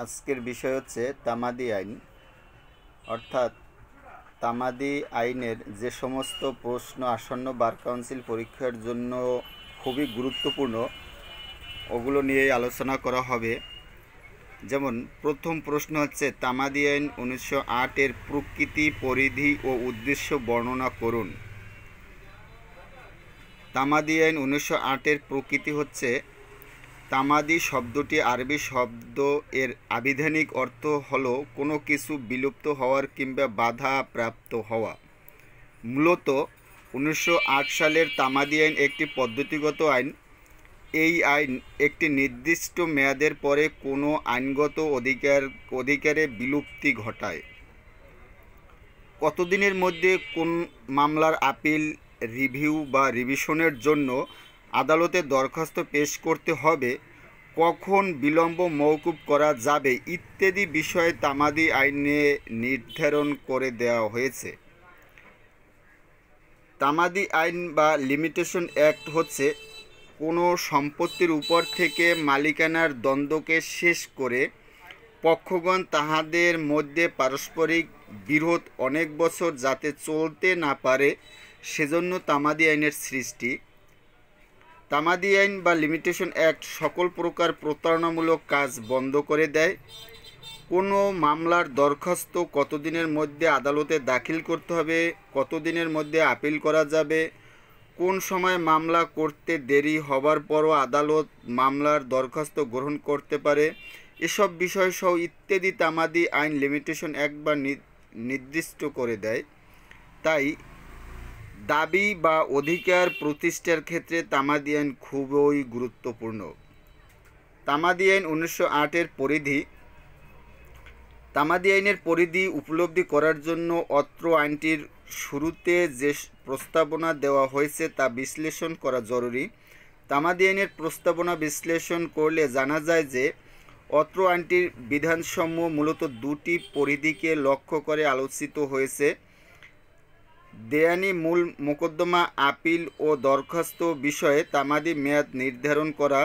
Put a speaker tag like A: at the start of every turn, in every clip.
A: আজকের বিষয় হচ্ছে তামাদি আইন, অর্থাৎ তামাদি আইনের যে সমস্ত প্রশ্ন আসন্ন বার কাউন্সিল পরীক্ষার জন্য খুবই গুরুত্বপূর্ণ ওগুলো নিয়েই আলোচনা করা হবে। যেমন প্রথম প্রশ্ন হচ্ছে তামাদি আইন 1908 এর প্রকৃতি, পরিধি ও উদ্দেশ্য বর্ণনা করুন। তামাদি আইন 1908 এর প্রকৃতি হচ্ছে, তামাদি শব্দটি আরবি শব্দ, এর আবিধানিক অর্থ হলো কোনো কিছু বিলুপ্ত হওয়ার কিংবা বাধা প্রাপ্ত হওয়া। মূলত 1908 সালের তামাদি আইন একটি পদ্ধতিগত আইন। এই আইন একটি নির্দিষ্ট মেয়াদের পরে কোনো আইনগত অধিকারে বিলুপ্তি ঘটায়। কতদিনের মধ্যে কোন মামলার আপিল, রিভিউ বা রিভিশনের জন্য আদালতে দরখাস্ত পেশ করতে হবে, কখন বিলম্ব মওকুফ করা যাবে ইত্যাদি বিষয়ে তামাদি আইনে নির্ধারণ করে দেওয়া হয়েছে। তামাদি আইন বা লিমিটেশন অ্যাক্ট হচ্ছে কোনো সম্পত্তির উপর থেকে মালিকানার দ্বন্দ্বকে শেষ করে পক্ষগণ তাহাদের মধ্যে পারস্পরিক বিরোধ অনেক বছর যাতে চলতে না পারে সেজন্য তামাদি আইনের সৃষ্টি। তামাদি আইন বা লিমিটেশন অ্যাক্ট সকল প্রকার প্রতারণামূলক কাজ বন্ধ করে দেয়। কোনো মামলার দরখাস্ত কতদিনের মধ্যে আদালতে দাখিল করতে হবে, কতদিনের মধ্যে আপিল করা যাবে, কোন সময় মামলা করতে দেরি হবার পরও আদালত মামলার দরখাস্ত গ্রহণ করতে পারে, এসব বিষয়সহ ইত্যাদি তামাদি আইন লিমিটেশন অ্যাক্ট বা নির্দিষ্ট করে দেয়। তাই দাবি বা অধিকার প্রতিষ্ঠার ক্ষেত্রে তামাদি আইন খুবই গুরুত্বপূর্ণ। তামাদি আইন 1908 এর পরিধি। তামাদি আইনের পরিধি উপলব্ধি করার জন্য অত্র আইনটির শুরুতে যে প্রস্তাবনা দেওয়া হয়েছে তা বিশ্লেষণ করা জরুরি। তামাদি আইনের প্রস্তাবনা বিশ্লেষণ করলে জানা যায় যে অত্র আইনটির বিধানসমূহ মূলত দুটি পরিধিকে লক্ষ্য করে আলোচিত হয়েছে: দেয়ানি মূল মোকদ্দমা, আপিল ও দরখাস্ত বিষয়ে তামাদি মেয়াদ নির্ধারণ করা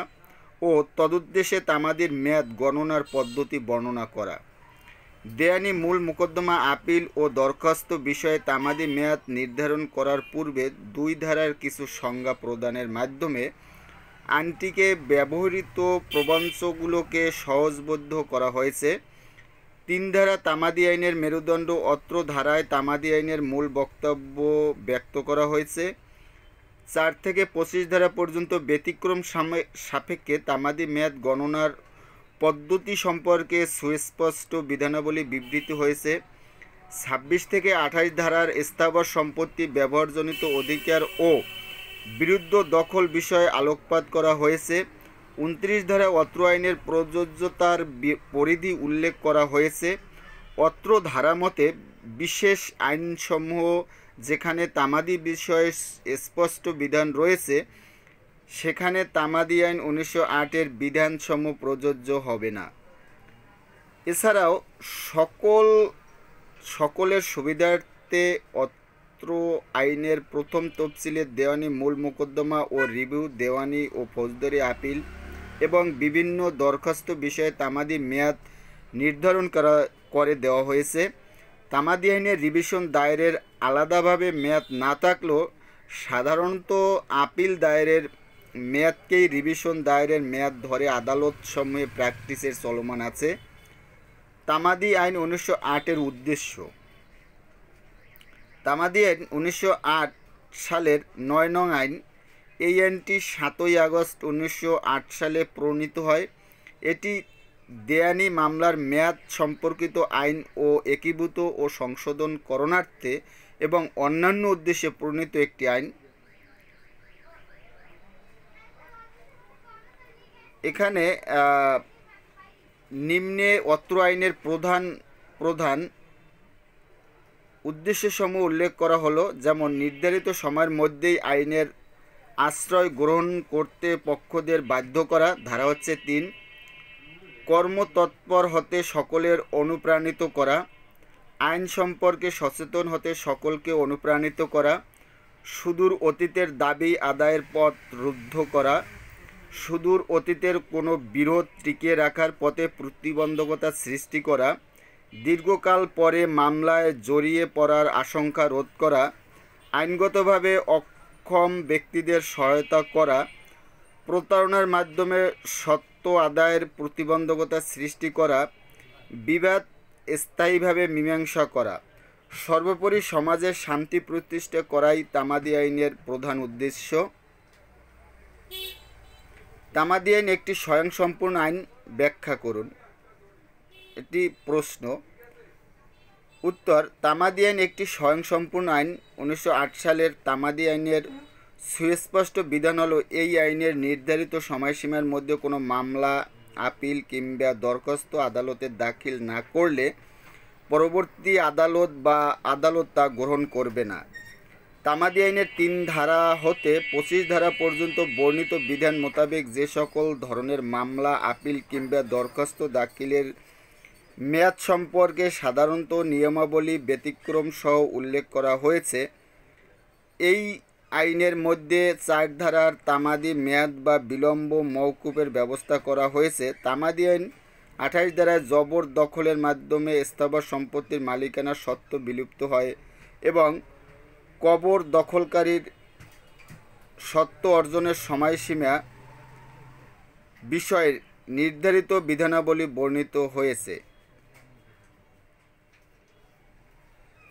A: ও তদুদ্দেশ্যে তামাদির মেয়াদ গণনার পদ্ধতি বর্ণনা করা। দেয়ানি মূল মোকদ্দমা, আপিল ও দরখাস্ত বিষয়ে তামাদি মেয়াদ নির্ধারণ করার পূর্বে দুই ধারার কিছু সংজ্ঞা প্রদানের মাধ্যমে আইনটিকে ব্যবহৃত প্রবঞ্চগুলোকে সহজবোধ্য করা হয়েছে। 3 ধারা তামাদি আইনের মেরুদণ্ড। অত্র ধারায় তামাদি আইনের মূল বক্তব্য ব্যক্ত করা হয়েছে। 4 থেকে 25 ধারা পর্যন্ত ব্যতিক্রম সাপেক্ষে তামাদি মেয়াদ গণনার পদ্ধতি সম্পর্কে সুস্পষ্ট বিধানাবলী বিবৃত হয়েছে। 26 থেকে 28 ধারার স্থাবর সম্পত্তি ব্যবহারজনিত অধিকার ও বিরুদ্ধ দখল বিষয়ে আলোকপাত করা হয়েছে। 29 ধারায় অত্র আইনের প্রযোজ্যতার পরিধি উল্লেখ করা হয়েছে। অত্র ধারা মতে বিশেষ আইনসমূহ যেখানে তামাদি বিষয়ে স্পষ্ট বিধান রয়েছে সেখানে তামাদি আইন 1908 এর বিধানসমূহ প্রযোজ্য হবে না। এছাড়াও সকলের সুবিধার্থে অত্র আইনের প্রথম তফসিলে দেওয়ানি মূল মোকদ্দমা ও রিভিউ, দেওয়ানি ও ফৌজদারি আপিল এবং বিভিন্ন দরখাস্ত বিষয়ে তামাদি মেয়াদ নির্ধারণ করে দেওয়া হয়েছে। তামাদি আইনের রিভিশন দায়েরের আলাদাভাবে মেয়াদ না থাকলেও সাধারণত আপিল দায়েরের মেয়াদকেই রিভিশন দায়েরের মেয়াদ ধরে আদালত সমূহে প্র্যাকটিসের চলমান আছে। তামাদি আইন 1908 এর উদ্দেশ্য। তামাদি আইন 1908 সালের 9 নং আইন। এই আইনটি 7ই আগস্ট 1908 সালে প্রণীত হয়। এটি দেয়ানি মামলার মেয়াদ সম্পর্কিত আইন ও একীভূত ও সংশোধন করণার্থে এবং অন্যান্য উদ্দেশ্যে প্রণীত একটি আইন। এখানে নিম্নে অত্র আইনের প্রধান উদ্দেশ্যসমূহ উল্লেখ করা হলো, যেমন নির্ধারিত সময়ের মধ্যেই আইনের আশ্রয় গ্রহণ করতে পক্ষদের বাধ্য করা, ধারা হচ্ছে 3। কর্মতৎপর হতে সকলের অনুপ্রাণিত করা, আইন সম্পর্কে সচেতন হতে সকলকে অনুপ্রাণিত করা, সুদূর অতীতের দাবি আদায়ের পথ রুদ্ধ করা, সুদূর অতীতের কোনো বিরোধ টিকিয়ে রাখার পথে প্রতিবন্ধকতা সৃষ্টি করা, দীর্ঘকাল পরে মামলায় জড়িয়ে পড়ার আশঙ্কা রোধ করা, আইনগতভাবে অক্ষম ব্যক্তিদের সহায়তা করা, প্রতারণার মাধ্যমে সত্য আদায়ের প্রতিবন্ধকতা সৃষ্টি করা, বিবাদ স্থায়ীভাবে মীমাংসা করা, সর্বোপরি সমাজের শান্তি প্রতিষ্ঠা করাই তামাদি আইনের প্রধান উদ্দেশ্য। তামাদি আইন একটি স্বয়ংসম্পূর্ণ আইন, ব্যাখ্যা করুন। এটি প্রশ্ন। উত্তর: তামাদি আইন একটি স্বয়ংসম্পূর্ণ আইন। 1908 সালের তামাদি আইনের সুস্পষ্ট বিধান হলো, এই আইনের নির্ধারিত সময়সীমার মধ্যে কোনো মামলা, আপিল কিংবা দরখাস্ত আদালতে দাখিল না করলে পরবর্তী আদালত বা আদালত তা গ্রহণ করবে না। তামাদি আইনের 3 ধারা হতে 25 ধারা পর্যন্ত বর্ণিত বিধান মোতাবেক যে সকল ধরনের মামলা, আপিল কিংবা দরখাস্ত দাখিলের মেয়াদ সম্পর্কে সাধারণত নিয়মাবলী ব্যতিক্রম সহ উল্লেখ করা হয়েছে, এই আইনের মধ্যে 4 ধারার তামাদি মেয়াদ বা বিলম্ব মওকুফের ব্যবস্থা করা হয়েছে। তামাদি আইন 28 ধারায় জবর দখলের মাধ্যমে স্থাবর সম্পত্তির মালিকানা সত্ত্ব বিলুপ্ত হয় এবং কবর দখলকারীর সত্ত্ব অর্জনের সময়সীমা বিষয়ে নির্ধারিত বিধানাবলী বর্ণিত হয়েছে।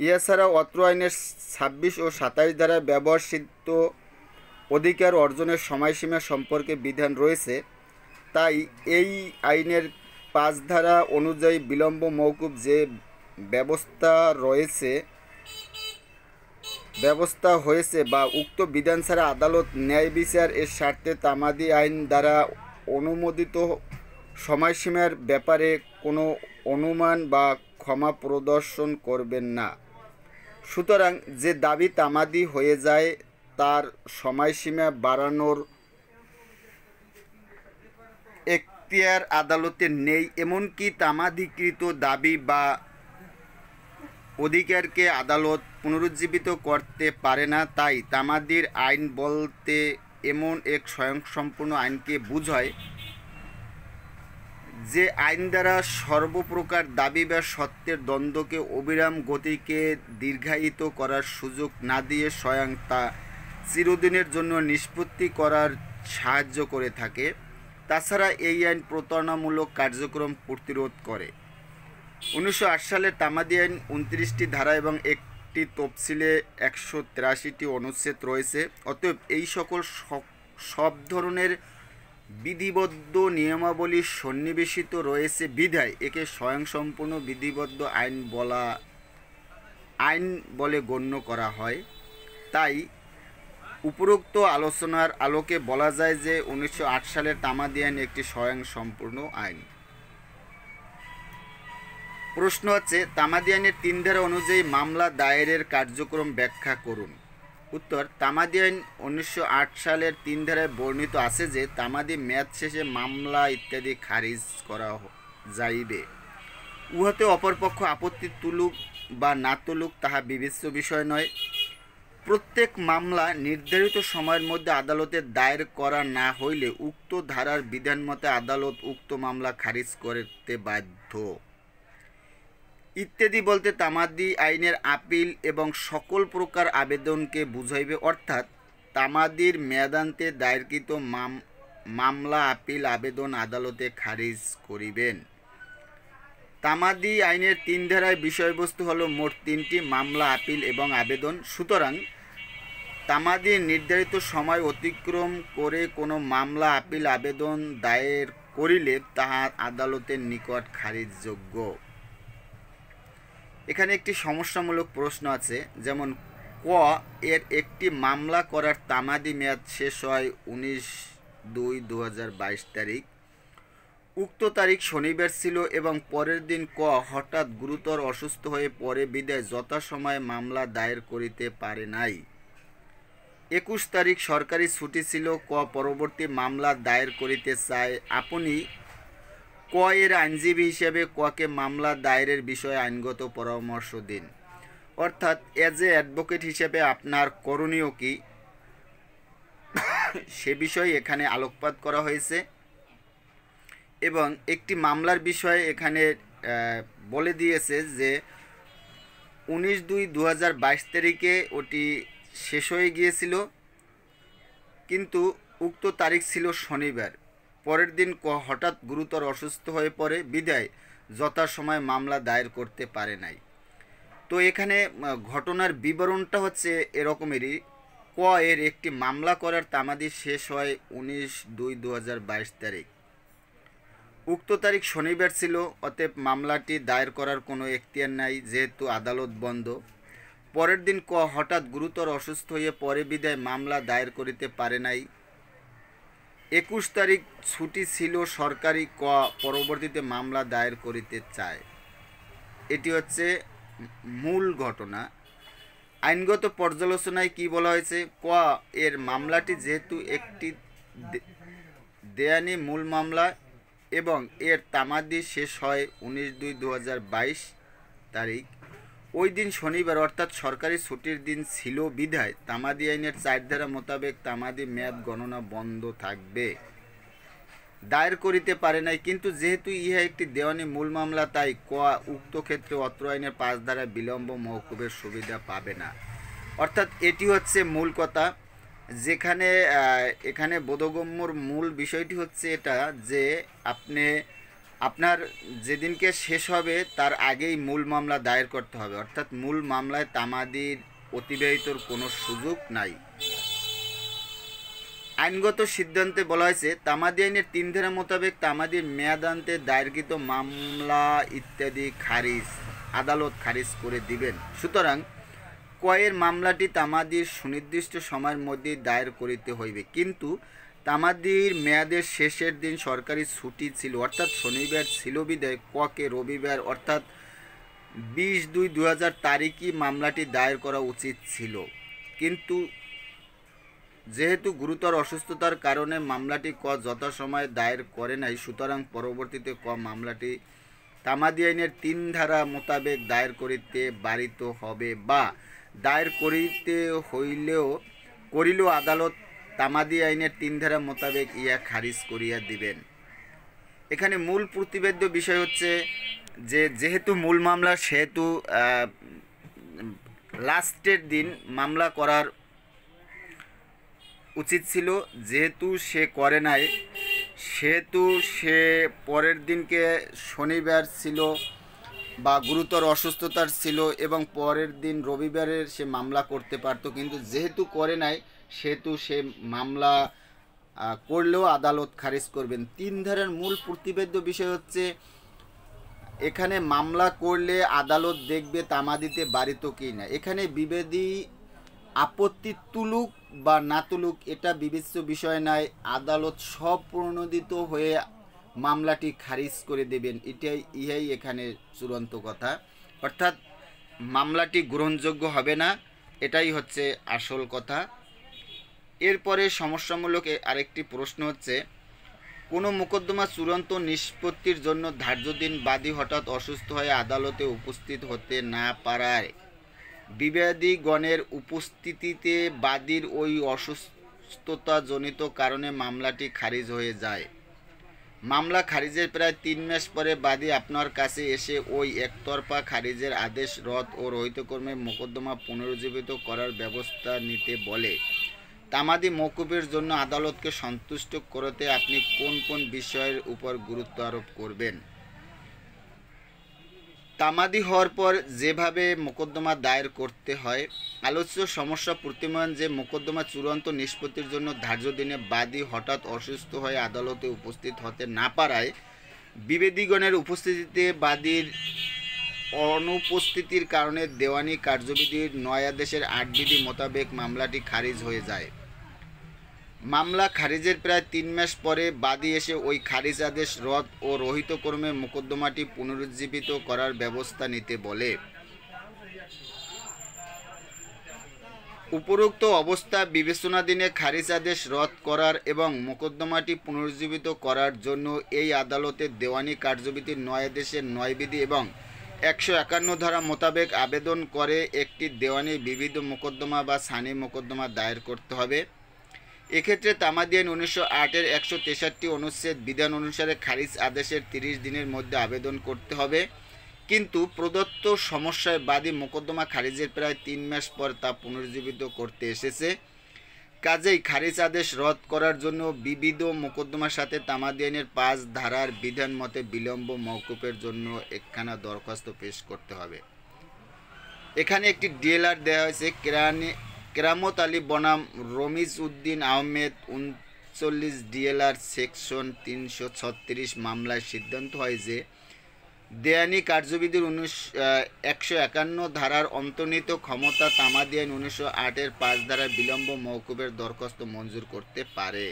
A: এছাড়াও অত্র আইনের 26 ও 27 ধারায় ব্যবহারসিদ্ধ অধিকার অর্জনের সময়সীমা সম্পর্কে বিধান রয়েছে। তাই এই আইনের 5 ধারা অনুযায়ী বিলম্ব মওকুফ যে ব্যবস্থা হয়েছে বা উক্ত বিধান ছাড়া আদালত ন্যায় বিচার এর স্বার্থে তামাদি আইন দ্বারা অনুমোদিত সময়সীমার ব্যাপারে কোনো অনুমান বা ক্ষমা প্রদর্শন করবেন না। সুতরাং যে দাবি তামাদি হয়ে যায় তার সময়সীমা বাড়ানোর এখতিয়ার আদালতের নেই। এমনকি তামাদিকৃত দাবি বা অধিকারকে আদালত পুনরুজ্জীবিত করতে পারে না। তাই তামাদির আইন বলতে এমন এক স্বয়ংসম্পূর্ণ আইনকে বোঝায় যে আইন দ্বারা সর্বপ্রকার দাবি বা সত্যের দ্বন্দ্বকে অবিরাম গতিকে দীর্ঘায়িত করার সুযোগ না দিয়ে স্বয়ং তা চিরদিনের জন্য নিষ্পত্তি করার সাহায্য করে থাকে। তাছাড়া এই আইন প্রতারণামূলক কার্যক্রম প্রতিরোধ করে। 1908 সালের তামাদি আইন 29টি ধারা এবং একটি তফসিলে 183টি অনুচ্ছেদ রয়েছে। অতএব এই সকল সব ধরনের বিধিবদ্ধ নিয়মাবলী সন্নিবেশিত রয়েছে বিধায় একে স্বয়ংসম্পূর্ণ বিধিবদ্ধ আইন বলে গণ্য করা হয়। তাই উপরোক্ত আলোচনার আলোকে বলা যায় যে 1908 সালের তামাদি আইন একটি স্বয়ংসম্পূর্ণ আইন। প্রশ্ন হচ্ছে, তামাদি আইনের 3 ধারা অনুযায়ী মামলা দায়েরের কার্যক্রম ব্যাখ্যা করুন। উত্তর: তামাদি আইন 1908 সালের 3 ধারায় বর্ণিত আছে যে তামাদি মেয়াদ শেষে মামলা ইত্যাদি খারিজ করা যাইবে। উহাতে অপরপক্ষ আপত্তি তুলুক বা না তুলুক তাহা বিবেচ্য বিষয় নয়। প্রত্যেক মামলা নির্ধারিত সময়ের মধ্যে আদালতে দায়ের করা না হইলে উক্ত ধারার বিধান মতে আদালত উক্ত মামলা খারিজ করতে বাধ্য। ইত্যাদি বলতে তামাদি আইনের আপিল এবং সকল প্রকার আবেদনকে বুঝাইবে, অর্থাৎ তামাদির মেয়াদান্তে দায়েরকৃত মামলা, আপিল আবেদন আদালতে খারিজ করিবেন। তামাদি আইনের 3 ধারায় বিষয়বস্তু হলো মোট 3টি: মামলা, আপিল এবং আবেদন। সুতরাং তামাদির নির্ধারিত সময় অতিক্রম করে কোনো মামলা, আপিল আবেদন দায়ের করিলে তাহা আদালতের নিকট খারিজযোগ্য। এখানে একটি সমস্যামূলক প্রশ্ন আছে, যেমন ক এর একটি মামলা করার তামাদি মেয়াদ শেষ হয় 19/2/2022 তারিখ। উক্ত তারিখ শনিবার ছিল এবং পরের দিন ক হঠাৎ গুরুতর অসুস্থ হয়ে পড়ে বিধায় যথাসময়ে মামলা দায়ের করিতে পারে নাই। 21 তারিখ সরকারি ছুটি ছিল। ক পরবর্তী মামলা দায়ের করিতে চায়। আপনি ক এর আইনজীবী হিসেবে ককে মামলা দায়েরের বিষয়ে আইনগত পরামর্শ দিন। অর্থাৎ এজ এ অ্যাডভোকেট হিসেবে আপনার করণীয় কি? সে বিষয়ে এখানে আলোকপাত করা হয়েছে এবং একটি মামলার বিষয়ে এখানে বলে দিয়েছে যে 19/2/2022 তারিখে ওটি শেষ হয়ে গিয়েছিল, কিন্তু উক্ত তারিখ ছিল শনিবার। পরের দিন হঠাৎ গুরুতর অসুস্থ হয়ে পড়ে বিধায় যথাসময়ে মামলা দায়ের করতে পারে নাই। তো এখানে ঘটনার বিবরণটা হচ্ছে এরকমেরই। এর একটি মামলা করার তামাদি শেষ হয় 19/2/2022 তারিখ। উক্ত তারিখ শনিবার ছিল, অতএব মামলাটি দায়ের করার কোনো এখতিয়ার নাই যেহেতু আদালত বন্ধ। পরের দিন হঠাৎ গুরুতর অসুস্থ হয়ে পরে বিধায় মামলা দায়ের করিতে পারে নাই। 21 তারিখ ছুটি ছিল সরকারি, পরবর্তীতে মামলা দায়ের করিতে চায়। এটি হচ্ছে মূল ঘটনা। আইনগত পর্যালোচনায় কি বলা হয়েছে? এর মামলাটি যেহেতু একটি দেয়ানি মূল মামলা এবং এর তামাদি শেষ হয় 19/2/2022 তারিখ, ওই দিন শনিবার অর্থাৎ সরকারি ছুটির দিন ছিল বিধায় তামাদি আইনের 4 ধারা মোতাবেক তামাদি মেয়াদ গণনা বন্ধ থাকবে। দায়ের করিতে পারে নাই, কিন্তু যেহেতু ইহা একটি দেওয়ানি মূল মামলা তাই উক্ত ক্ষেত্রে অত্র আইনের 5 ধারা বিলম্ব মওকুফের সুবিধা পাবে না। অর্থাৎ এটি হচ্ছে মূল কথা। যেখানে এখানে বোধগম্যর মূল বিষয়টি হচ্ছে এটা যে আপনার যেদিনকে শেষ হবে তার আগেই মূল মামলা দায়ের করতে হবে, অর্থাৎ মূল মামলায় তামাদির অতিবাহিতর কোনো সুযোগ নাই। আইনগত সিদ্ধান্তে বলা হয়েছে তামাদি আইনের 3 ধারা মোতাবেক তামাদির মেয়াদান্তে দায়েরকৃত মামলা ইত্যাদি আদালত খারিজ করে দিবেন। সুতরাং এর মামলাটি তামাদির সুনির্দিষ্ট সময়ের মধ্যে দায়ের করিতে হইবে, কিন্তু তামাদির মেয়াদের শেষের দিন সরকারি ছুটি ছিল অর্থাৎ শনিবার ছিল বিধায় কে রবিবার অর্থাৎ 20/2/2000 তারিখই মামলাটি দায়ের করা উচিত ছিল, কিন্তু যেহেতু গুরুতর অসুস্থতার কারণে মামলাটি যথাসময়ে দায়ের করে নাই, সুতরাং পরবর্তীতে মামলাটি তামাদি আইনের 3 ধারা মোতাবেক দায়ের করিতে বারিত হবে বা দায়ের করিলেও আদালত তামাদি আইনের 3 ধারা মোতাবেক ইয়া খারিজ করিয়া দিবেন। এখানে মূল প্রতিবেদ্য বিষয় হচ্ছে যে যেহেতু মূল মামলা সেহেতু লাস্টের দিন মামলা করার উচিত ছিল, যেহেতু সে করে নাই সেহেতু সে পরের দিনকে শনিবার ছিল বা গুরুতর অসুস্থতার ছিল এবং পরের দিন রবিবারের সে মামলা করতে পারত, কিন্তু যেহেতু করে নাই সেহেতু সে মামলা করলেও আদালত খারিজ করবেন। 3 ধারার মূল প্রতিবেদ্য বিষয় হচ্ছে এখানে মামলা করলে আদালত দেখবে তামাদিতে বারিত কি না। এখানে বিবাদী আপত্তি তুলুক বা না তুলুক এটা বিবেচ্য বিষয় নয়, আদালত স্বপ্রণোদিত হয়ে মামলাটি খারিজ করে দেবেন। ইহাই এখানে চূড়ান্ত কথা, অর্থাৎ মামলাটি গ্রহণযোগ্য হবে না, এটাই হচ্ছে আসল কথা। এরপরে সমস্যামূলক আরেকটি প্রশ্ন হচ্ছে কোনো মোকদ্দমা চূড়ান্ত নিষ্পত্তির জন্য ধার্য দিন বাদী হঠাৎ অসুস্থ হয়ে আদালতে উপস্থিত হতে না পারায় বিবাদীগণের উপস্থিতিতে বাদীর ওই অসুস্থতাজনিত কারণে মামলাটি খারিজ হয়ে যায়। মামলা খারিজের প্রায় 3 মাস পরে বাদী আপনার কাছে এসে ওই একতরফা খারিজের আদেশ রদ ও রহিতকর্মে মোকদ্দমা পুনরুজ্জীবিত করার ব্যবস্থা নিতে বলে। তামাদি মওকুফের জন্য আদালতকে সন্তুষ্ট করতে আপনি কোন কোন বিষয়ের উপর গুরুত্ব আরোপ করবেন? তামাদি হওয়ার পর যেভাবে মোকদ্দমা দায়ের করতে হয়, আলোচ্য সমস্যা প্রতিমান যে মোকদ্দমা চূড়ান্ত নিষ্পত্তির জন্য ধার্য দিনে বাদী হঠাৎ অসুস্থ হয়ে আদালতে উপস্থিত হতে না পারায় বিবাদীগণের উপস্থিতিতে বাদীর অনুপস্থিতির কারণে দেওয়ানি কার্যবিধির 9 আদেশের 8 বিধি মোতাবেক মামলাটি খারিজ হয়ে যায়। মামলা খারিজের প্রায় 3 মাস পরে বাদী এসে ওই খারিজ আদেশ রদ ও রহিতকর্মে মোকদ্দমাটি পুনরুজ্জীবিত করার ব্যবস্থা নিতে বলে। উপরোক্ত অবস্থা বিবেচনাধীনে খারিজ আদেশ রদ করার এবং মোকদ্দমাটি পুনরুজ্জীবিত করার জন্য এই আদালতের দেওয়ানি কার্যবিধির 9 আদেশের 9 বিধি এবং 151 ধারা মোতাবেক আবেদন করে একটি দেওয়ানি বিবিধ মোকদ্দমা বা সানি মোকদ্দমা দায়ের করতে হবে। এক্ষেত্রে তামাদি আইন 1908-এর 163 অনুচ্ছেদ বিধান অনুসারে খারিজ আদেশের 30 দিনের মধ্যে আবেদন করতে হবে, কিন্তু প্রদত্ত সমস্যায় বাদী মোকদ্দমা খারিজের প্রায় 3 মাস পর তা পুনর্জীবিত করতে এসেছে। কাজেই খারিজ আদেশ রদ করার জন্য বিবিধ মোকদ্দমার সাথে তামাদি আইনের 5 ধারার বিধান মতে বিলম্ব মওকুফের জন্য একখানা দরখাস্ত পেশ করতে হবে। এখানে একটি ডিএলআর দেওয়া হয়েছে। কেরামত আলী বনাম রমিজ উদ্দিন আহমেদ 39 ডিএলআর সেকশন 336 মামলায় সিদ্ধান্ত হয় যে দেয়ানি কার্যবিধির 151 ধারার অন্তর্নিহিত ক্ষমতা তামাদি আইন 1908-এর 5 ধারার বিলম্ব মওকুফের দরখাস্ত মঞ্জুর করতে পারে।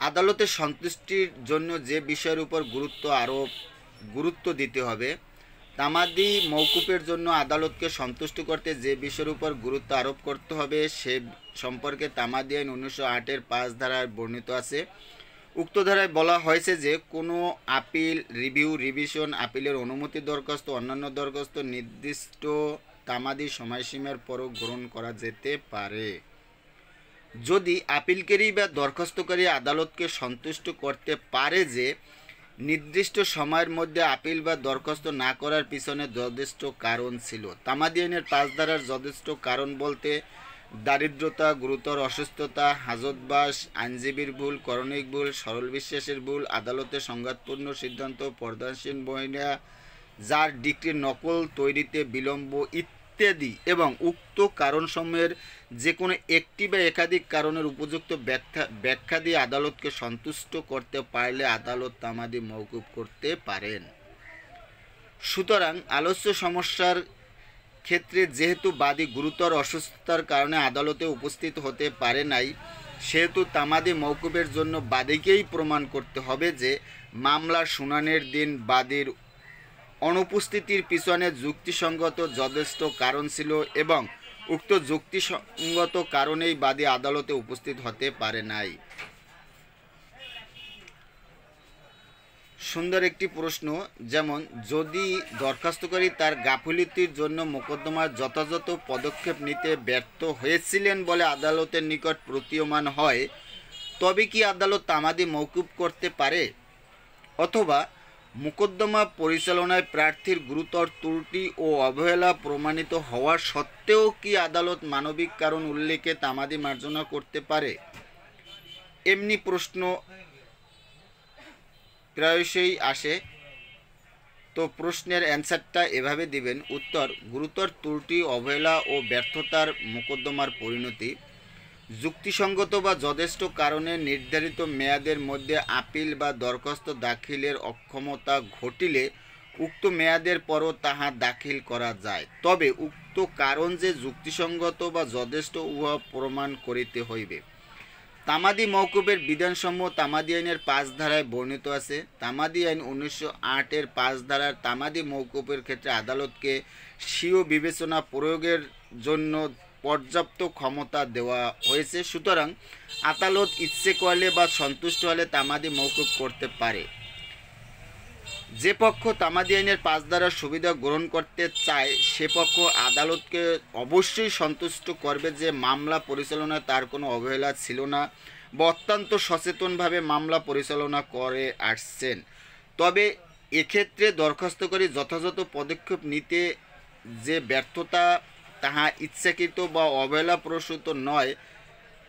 A: আদালতের সন্তুষ্টির জন্য যে বিষয়ের উপর গুরুত্ব দিতে হবে, তামাদি মওকুফের জন্য আদালতকে সন্তুষ্ট করতে যে বিষয়ের উপর গুরুত্ব আরোপ করতে হবে সে সম্পর্কে তামাদি আইন 1908-এর 5 ধারায় বর্ণিত আছে। উক্ত ধারায় বলা হয়েছে যে কোনো আপিল, রিভিউ, রিভিশন, আপিলের অনুমতি দরখাস্ত, অন্যান্য দরখাস্ত নির্দিষ্ট তামাদি সময়সীমার পরও গ্রহণ করা যেতে পারে। যদি আপিলকারী বা দরখাস্তকারী আদালতকে সন্তুষ্ট করতে পারে যে নির্দিষ্ট সময়ের মধ্যে আপিল বা দরখাস্ত না করার পিছনে যথেষ্ট কারণ ছিল। তামাদি আইনের 5 ধারার যথেষ্ট কারণ বলতে দারিদ্রতা, গুরুতর অসুস্থতা, হাজতবাস, আইনজীবীর ভুল, করণিক ভুল, সরল বিশ্বাসের ভুল, আদালতের সংঘাতপূর্ণ সিদ্ধান্ত, পর্দাসীন মহিলা, যার ডিক্রির নকল তৈরিতে বিলম্ব ইত্যাদি এবং উক্ত কারণসমূহের যে কোনো একটি বা একাধিক কারণের উপযুক্ত ব্যাখ্যা দিয়ে আদালতকে সন্তুষ্ট করতে পারলে আদালত তামাদি মওকুফ করতে পারেন। সুতরাং আলোচ্য সমস্যার ক্ষেত্রে যেহেতু বাদী গুরুতর অসুস্থতার কারণে আদালতে উপস্থিত হতে পারে নাই, সেহেতু তামাদি মওকুফের জন্য বাদীকেই প্রমাণ করতে হবে যে মামলার শুনানির দিন বাদীর অনুপস্থিতির পিছনে যুক্তিসঙ্গত যথেষ্ট কারণ ছিল এবং উক্ত যুক্তিসঙ্গত কারণেই বাদী আদালতে উপস্থিত হতে পারে নাই। সুন্দর একটি প্রশ্ন, যেমন যদি দরখাস্তকারী তার গাফিলতির জন্য মোকদ্দমার যথাযথ পদক্ষেপ নিতে ব্যর্থ হয়েছিলেন বলে আদালতের নিকট প্রতীয়মান হয়, তবে কি আদালত তামাদি মওকুফ করতে পারে? অথবা মোকদ্দমা পরিচালনায় প্রার্থীর গুরুতর ত্রুটি ও অবহেলা প্রমাণিত হওয়া সত্ত্বেও কি আদালত মানবিক কারণ উল্লেখে তামাদি মার্জনা করতে পারে? এমনি প্রশ্ন প্রায়শই আসে। তো প্রশ্নের অ্যান্সারটা এভাবে দিবেন। উত্তর: গুরুতর ত্রুটি, অবহেলা ও ব্যর্থতার মোকদ্দমার পরিণতি যুক্তিসঙ্গত বা যথেষ্ট কারণে নির্ধারিত মেয়াদের মধ্যে আপিল বা দরখাস্ত দাখিলের অক্ষমতা ঘটিলে উক্ত মেয়াদের পরও তাহা দাখিল করা যায়, তবে উক্ত কারণ যে যুক্তিসঙ্গত বা যথেষ্ট উহা প্রমাণ করিতে হইবে। তামাদি মওকুফের বিধানসমূহ তামাদি আইনের 5 ধারায় বর্ণিত আছে। তামাদি আইন 1908-এর 5 ধারার তামাদি মওকুফের ক্ষেত্রে আদালতকে স্বীয় বিবেচনা প্রয়োগের জন্য পর্যাপ্ত ক্ষমতা দেওয়া হয়েছে। সুতরাং আদালত ইচ্ছে করলে বা সন্তুষ্ট হলে তামাদি মওকুফ করতে পারে। যে পক্ষ তামাদি আইনের 5 ধারার সুবিধা গ্রহণ করতে চায় সে পক্ষ আদালতকে অবশ্যই সন্তুষ্ট করবে যে মামলা পরিচালনায় তার কোনো অবহেলা ছিল না বা অত্যন্ত সচেতনভাবে মামলা পরিচালনা করে আসছেন। তবে এক্ষেত্রে দরখাস্তকারী যথাযথ পদক্ষেপ নিতে যে ব্যর্থতা তাহা ইচ্ছাকৃত বা অবহেলাপ্রসূত নয়,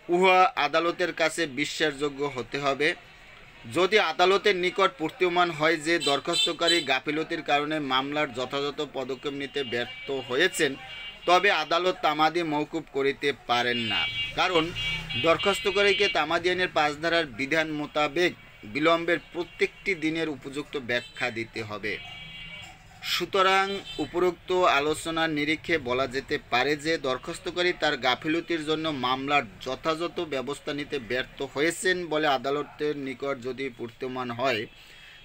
A: উহা আদালতের কাছে বিশ্বাসযোগ্য হতে হবে। যদি আদালতের নিকট প্রতীয়মান হয় যে দরখাস্তকারী গাফিলতির কারণে মামলার যথাযথ পদক্ষেপ নিতে ব্যর্থ হয়েছেন, তবে আদালত তামাদি মওকুফ করিতে পারেন না, কারণ দরখাস্তকারীকে তামাদি আইনের 5 ধারার বিধান মোতাবেক বিলম্বের প্রত্যেকটি দিনের উপযুক্ত ব্যাখ্যা দিতে হবে। সুতরাং উপরোক্ত আলোচনার নিরিখে বলা যেতে পারে যে দরখাস্তকারী তার গাফিলতির জন্য মামলার যথাযথ ব্যবস্থা নিতে ব্যর্থ হয়েছেন বলে আদালতের নিকট যদি প্রতীয়মান হয়,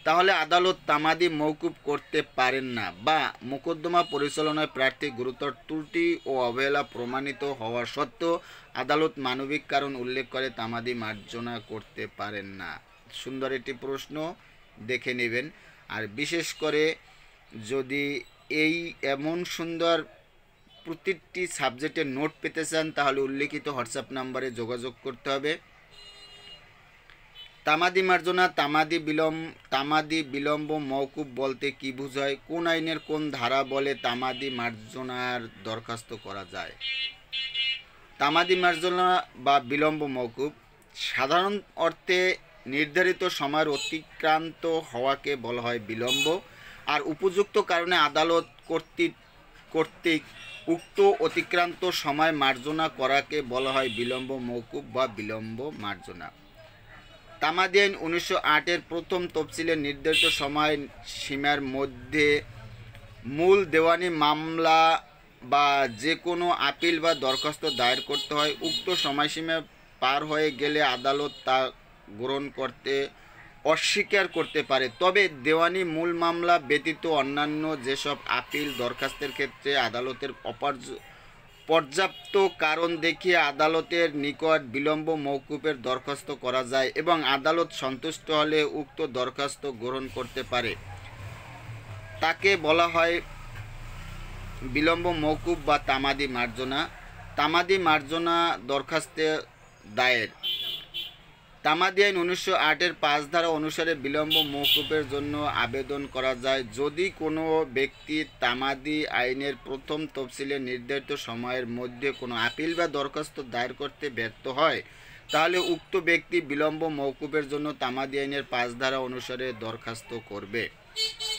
A: তাহলে আদালত তামাদি মওকুফ করতে পারেন না, বা মোকদ্দমা পরিচালনায় প্রার্থী গুরুতর ত্রুটি ও অবহেলা প্রমাণিত হওয়া সত্ত্বেও আদালত মানবিক কারণ উল্লেখ করে তামাদি মার্জনা করতে পারেন না। সুন্দর একটি প্রশ্ন, দেখে নেবেন। আর বিশেষ করে যদি এমন সুন্দর প্রতিটি সাবজেক্টের নোট পেতে চান তাহলে উল্লেখিত হোয়াটসঅ্যাপ নাম্বারে যোগাযোগ করতে হবে। তামাদি মার্জনা তামাদি বিলম্ব মওকুফ বলতে কি বোঝায়? কোন আইনের কোন ধারা বলে তামাদি মার্জনার দরখাস্ত করা যায়? তামাদি মার্জনা বা বিলম্ব মওকুফ সাধারণ অর্থে নির্ধারিত সময়ের অতিক্রান্ত হওয়াকে বলা হয় বিলম্ব, আর উপযুক্ত কারণে আদালত কর্তৃক উক্ত অতিক্রান্ত সময় মার্জনা করাকে বলা হয় বিলম্ব মওকুফ বা বিলম্ব মার্জনা। তামাদি আইন 1908-এর প্রথম তফসিলে নির্ধারিত সময় সীমার মধ্যে মূল দেওয়ানি মামলা বা যে কোনো আপিল বা দরখাস্ত দায়ের করতে হয়। উক্ত সময়সীমা পার হয়ে গেলে আদালত তা গ্রহণ করতে অস্বীকার করতে পারে। তবে দেওয়ানি মূল মামলা ব্যতীত অন্যান্য যেসব আপিল দরখাস্তের ক্ষেত্রে আদালতের পর্যাপ্ত কারণ দেখিয়ে আদালতের নিকট বিলম্ব মওকুফের দরখাস্ত করা যায় এবং আদালত সন্তুষ্ট হলে উক্ত দরখাস্ত গ্রহণ করতে পারে, তাকে বলা হয় বিলম্ব মওকুফ বা তামাদি মার্জনা। তামাদি মার্জনা দরখাস্তে দায়ের। তামাদি আইন 1908-এর 5 ধারা অনুসারে বিলম্ব মওকুফের জন্য আবেদন করা যায়। যদি কোনো ব্যক্তি তামাদি আইনের প্রথম তফসিলে নির্ধারিত সময়ের মধ্যে কোনো আপিল বা দরখাস্ত দায়ের করতে ব্যর্থ হয় তাহলে উক্ত ব্যক্তি বিলম্ব মওকুফের জন্য তামাদি আইনের 5 ধারা অনুসারে দরখাস্ত করবে।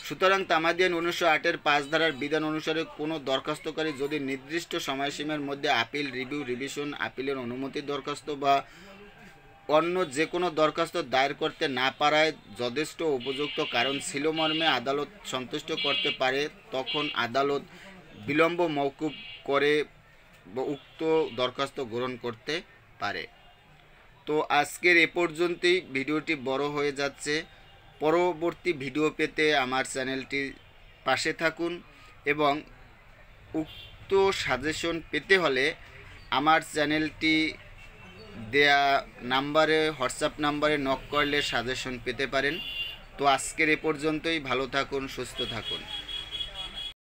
A: সুতরাং তামাদি আইন 1908-এর 5 ধারার বিধান অনুসারে কোনো দরখাস্তকারী যদি নির্দিষ্ট সময়সীমার মধ্যে আপিল, রিভিশন, আপিলের অনুমতি দরখাস্ত বা অন্য যে কোনো দরখাস্ত দায়ের করতে না পারায় যথেষ্ট উপযুক্ত কারণ ছিল মর্মে আদালত সন্তুষ্ট করতে পারে, তখন আদালত বিলম্ব মওকুফ করে উক্ত দরখাস্ত গ্রহণ করতে পারে। তো আজকের এ পর্যন্তই। ভিডিওটি বড় হয়ে যাচ্ছে। পরবর্তী ভিডিও পেতে আমার চ্যানেলটি পাশে থাকুন এবং উক্ত সাজেশন পেতে হলে আমার চ্যানেলটি দেয়া নাম্বারে হোয়াটসঅ্যাপ নাম্বারে নক করলে সাজেশন পেতে পারেন। তো আজকের এ পর্যন্তই। ভালো থাকুন, সুস্থ থাকুন।